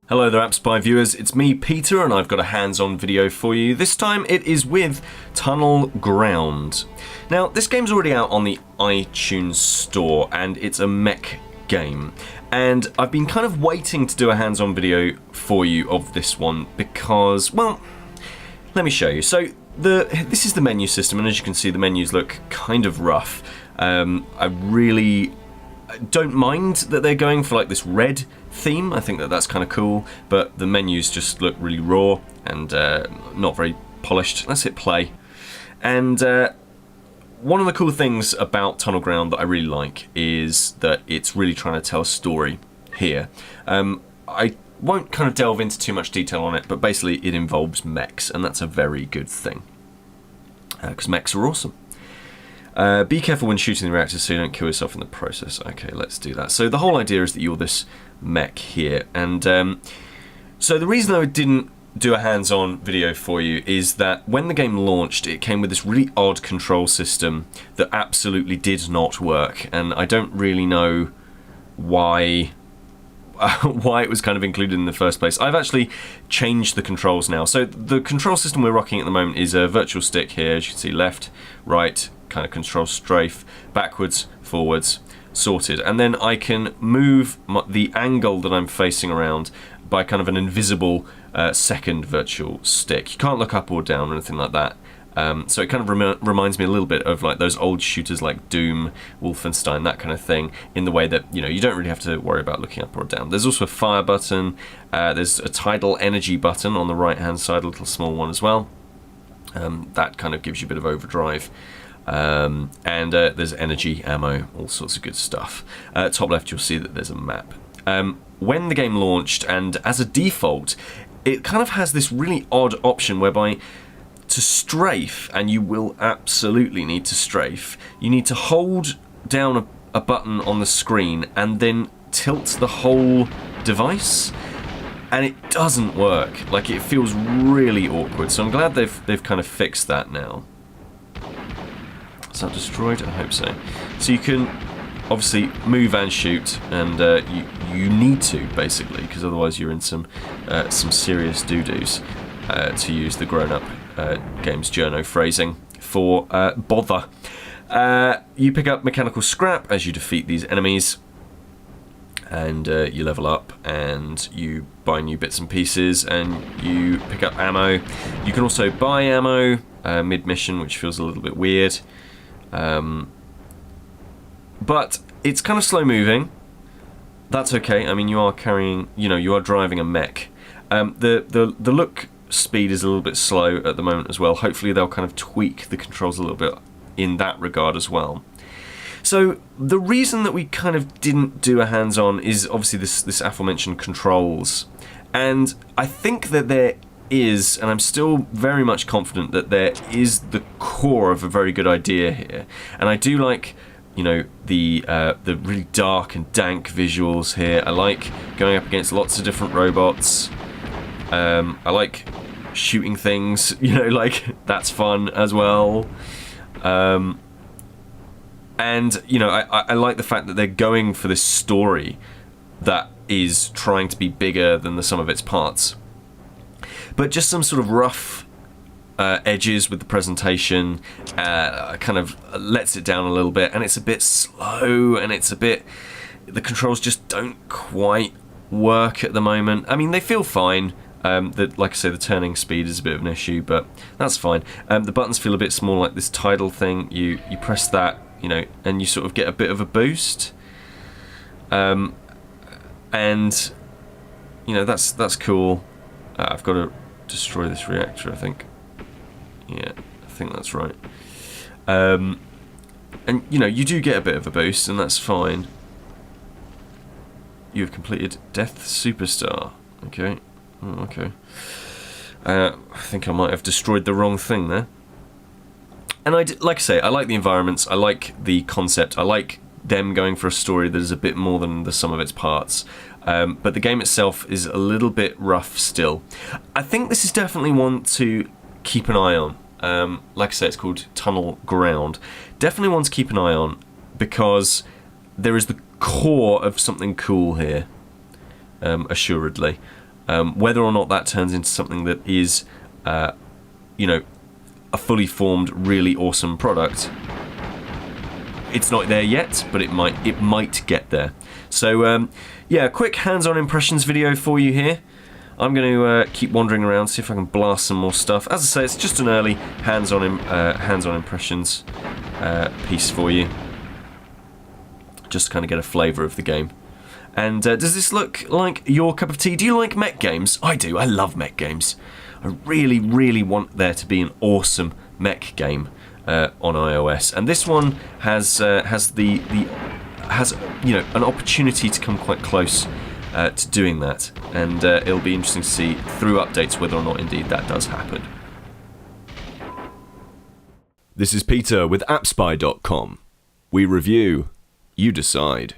Hello there, AppSpy viewers. It's me, Peter, and I've got a hands-on video for you. This time it is with Tunnel Ground. Now, this game's already out on the iTunes store, and it's a Mech game. And I've been kind of waiting to do a hands-on video for you of this one because, well, let me show you. So, this is the menu system, and as you can see, the menus look kind of rough. I really don't mind that they're going for like this red theme. I think that that's kind of cool, but the menus just look really raw and not very polished. Let's hit play. And one of the cool things about Tunnel Ground that I really like is that it's really trying to tell a story here. I won't kind of delve into too much detail on it, but basically it involves mechs, and that's a very good thing because mechs are awesome. Be careful when shooting the reactors so you don't kill yourself in the process. Okay, let's do that. So the whole idea is that you're this mech here. And so the reason I didn't do a hands-on video for you is that when the game launched, it came with this really odd control system that absolutely did not work. And I don't really know why it was kind of included in the first place. I've actually changed the controls now. So the control system we're rocking at the moment is a virtual stick here. As you can see, left, right, kind of control strafe, backwards, forwards, sorted. And then I can move the angle that I'm facing around by kind of an invisible second virtual stick. You can't look up or down or anything like that. So it kind of reminds me a little bit of like those old shooters like Doom, Wolfenstein, that kind of thing, in the way that, you know, you don't really have to worry about looking up or down. There's also a fire button, there's a tidal energy button on the right hand side, a little small one as well. That kind of gives you a bit of overdrive. And there's energy, ammo, all sorts of good stuff. Top left you'll see that there's a map. When the game launched, and as a default, it kind of has this really odd option whereby to strafe, and you will absolutely need to strafe, you need to hold down a button on the screen and then tilt the whole device, and it doesn't work. Like, it feels really awkward, so I'm glad they've kind of fixed that now. Is that destroyed? I hope so. So you can obviously move and shoot, and you need to, basically, because otherwise you're in some serious doo-doos, to use the grown-up games journo phrasing for bother. You pick up mechanical scrap as you defeat these enemies, and you level up, and you buy new bits and pieces, and you pick up ammo. You can also buy ammo mid-mission, which feels a little bit weird. But it's kind of slow moving. That's okay. I mean, you are carrying, you are driving a mech. The look speed is a little bit slow at the moment as well. Hopefully they'll kind of tweak the controls a little bit in that regard as well. So the reason that we kind of didn't do a hands-on is obviously this aforementioned controls. And I think that there is, and I'm still very much confident that there is the core of a very good idea here. And I do like, the really dark and dank visuals here. I like going up against lots of different robots. I like shooting things, that's fun as well. And I like the fact that they're going for this story that is trying to be bigger than the sum of its parts. But just some sort of rough edges with the presentation kind of lets it down a little bit, and it's a bit slow, and the controls just don't quite work at the moment. I mean, they feel fine. Like I say, the turning speed is a bit of an issue, but that's fine. The buttons feel a bit small, like this tidal thing. You press that, and you sort of get a bit of a boost. And that's cool. I've got to destroy this reactor, I think. Yeah, I think that's right. And you do get a bit of a boost, and that's fine. You have completed Death Superstar. Okay. Oh, okay. I think I might have destroyed the wrong thing there. And like I say, I like the environments. I like the concept. I like them going for a story that is a bit more than the sum of its parts. But the game itself is a little bit rough still. I think this is definitely one to keep an eye on. Like I say, it's called Tunnel Ground. Definitely one to keep an eye on, because there is the core of something cool here, assuredly. Whether or not that turns into something that is, you know, a fully formed, really awesome product, it's not there yet, but it might get there. So yeah, a quick hands-on impressions video for you here. I'm going to keep wandering around, see if I can blast some more stuff. As I say, it's just an early hands-on impressions piece for you, just to kind of get a flavour of the game. And does this look like your cup of tea? Do you like mech games? I do. I love mech games. I really, really want there to be an awesome mech game on iOS, and this one has you know, an opportunity to come quite close to doing that, and it'll be interesting to see through updates whether or not indeed that does happen. This is Peter with AppSpy.com. We review, you decide.